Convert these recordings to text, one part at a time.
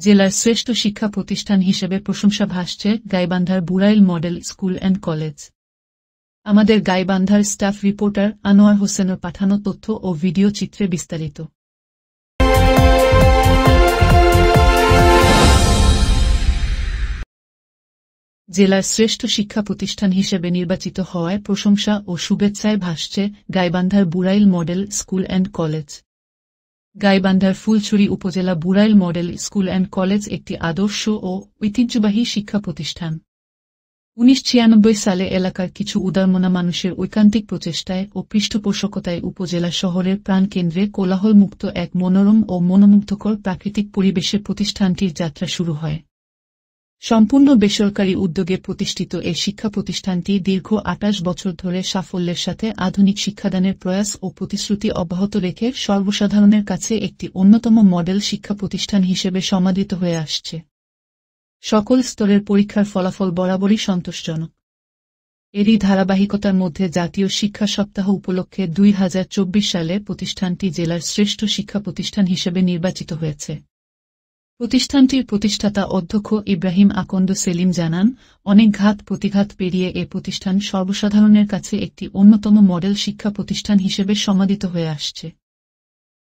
জেলার শ্রেষ্ঠ শিক্ষা প্রতিষ্ঠান হিসেবে প্রশংসা ভাসছে গাইবান্ধার Burail model school and college. আমাদের গাইবান্ধার স্টাফ রিপোর্টার আনোয়ার হোসেনের পাঠানো তথ্য ও ভিডিও চিত্রে বিস্তারিত। জেলার শ্রেষ্ঠ শিক্ষা প্রতিষ্ঠান হিসেবে নির্বাচিত হওয়ায় প্রশংসা ও শুভেচ্ছায় ভাসছে গাইবান্ধার Burail model school and college. গাইবান্ধার ফুলছড়ি উপজেলা Burail model school and college একটি আদর্শ ও ঐতিহ্যবাহী শিক্ষা প্রতিষ্ঠান। 1996 সালে এলাকার কিছু উদারমনা মানুষের ঐকান্তিক প্রচেষ্টায় ও পৃষ্ঠপোষকতায় উপজেলা শহরের প্রাণকেন্দ্রে কোলাহলমুক্ত এক মনোরম ও মনোমুগ্ধকর প্রাকৃতিক পরিবেশে প্রতিষ্ঠানটির যাত্রা শুরু হয়। সম্পূর্ণ বেসরকারি উদ্যোগে প্রতিষ্ঠিত এই শিক্ষা প্রতিষ্ঠানটি দীর্ঘ 28 বছর ধরে সাফল্যের সাথে আধুনিক শিক্ষাদানের প্রয়াস ও প্রতিশ্রুতি অব্যাহত রেখে সর্বসাধারণের কাছে একটি অন্যতম মডেল শিক্ষা প্রতিষ্ঠান হিসেবে সমাদৃত হয়ে আসছে। সকল স্তরের পরীক্ষার ফলাফল বরাবরই সন্তোষজনক। এরই ধারাবাহিকতার মধ্যে জাতীয় শিক্ষা সপ্তাহ উপলক্ষে 2024 সালে প্রতিষ্ঠানটি জেলার শ্রেষ্ঠ শিক্ষা প্রতিষ্ঠান হিসেবে নির্বাচিত হয়েছে। প্রতিষ্ঠানটির প্রতিষ্ঠাতা অধ্যক্ষ ইব্রাহিম আকন্দ সেলিম জানান, অনেক ঘাত প্রতিঘাত পেরিয়ে এ প্রতিষ্ঠান সর্বসাধারণের কাছে একটি অন্যতম মডেল শিক্ষা প্রতিষ্ঠান হিসেবে সমাদৃত হয়ে আসছে,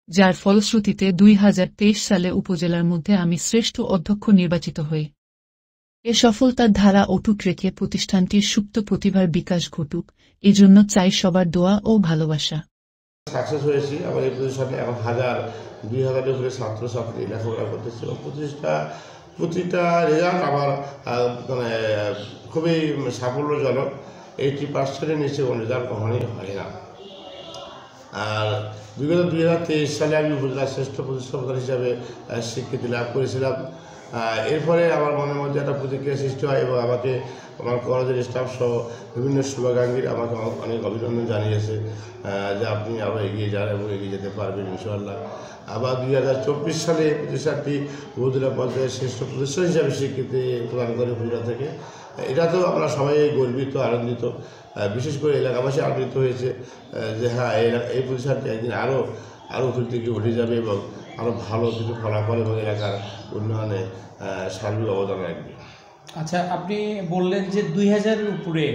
যার ফলশ্রুতিতে 2023 সালে উপজেলার মধ্যে আমি শ্রেষ্ঠ অধ্যক্ষ নির্বাচিত হই। এ সফলতার ধারা অটুট রেখে প্রতিষ্ঠানটির সুপ্ত প্রতিভার বিকাশ ঘটুক, এজন্য চাই সবার দোয়া ও ভালোবাসা। সাকসেস হয়েছি। আমার এই প্রতিষ্ঠানে এখন 2000 উপরে ছাত্রছাত্রী লেখাপড়া করতেছে। প্রতিটা রেজাল্ট আমার মানে খুবই সাফল্যজনক। 80%-এর নিচে কোনো রেজাল্ট কখনোই হয় না। আর বিগত 2023 সালে আমি উপজেলা শ্রেষ্ঠ প্রতিষ্ঠান হিসাবে স্বীকৃতি লাভ করেছিলাম। এরপরে আমার মনের মধ্যে একটা প্রতিক্রিয়া সৃষ্টি হয় এবং আমাকে আমার কলেজের স্টাফ সহ বিভিন্ন শুভাকাঙ্ক্ষীরা আমাকে অনেক অভিনন্দন জানিয়েছে যে আপনি আবার এগিয়ে যান এবং এগিয়ে যেতে পারবেন ইনশাআল্লাহ। আবার 2024 সালে প্রতিষ্ঠানটি উপজেলা পর্যায়ে শ্রেষ্ঠ প্রতিষ্ঠান হিসাবে স্বীকৃতি প্রদান করে উপজেলা থেকে। এটা তো আমরা সবাই গর্বিত, আনন্দিত, বিশেষ করে এলাকাবাসী আনন্দিত হয়েছে যে হ্যাঁ এই প্রতিষ্ঠানটি একদিন আরও উপর দিকে উঠে যাবে এবং আরও ভালো কিছু ফলাফল এবং এলাকার উন্নয়নে সার্বিক অবদান রাখবে। আচ্ছা, আপনি বললেন যে 2000-এর উপরে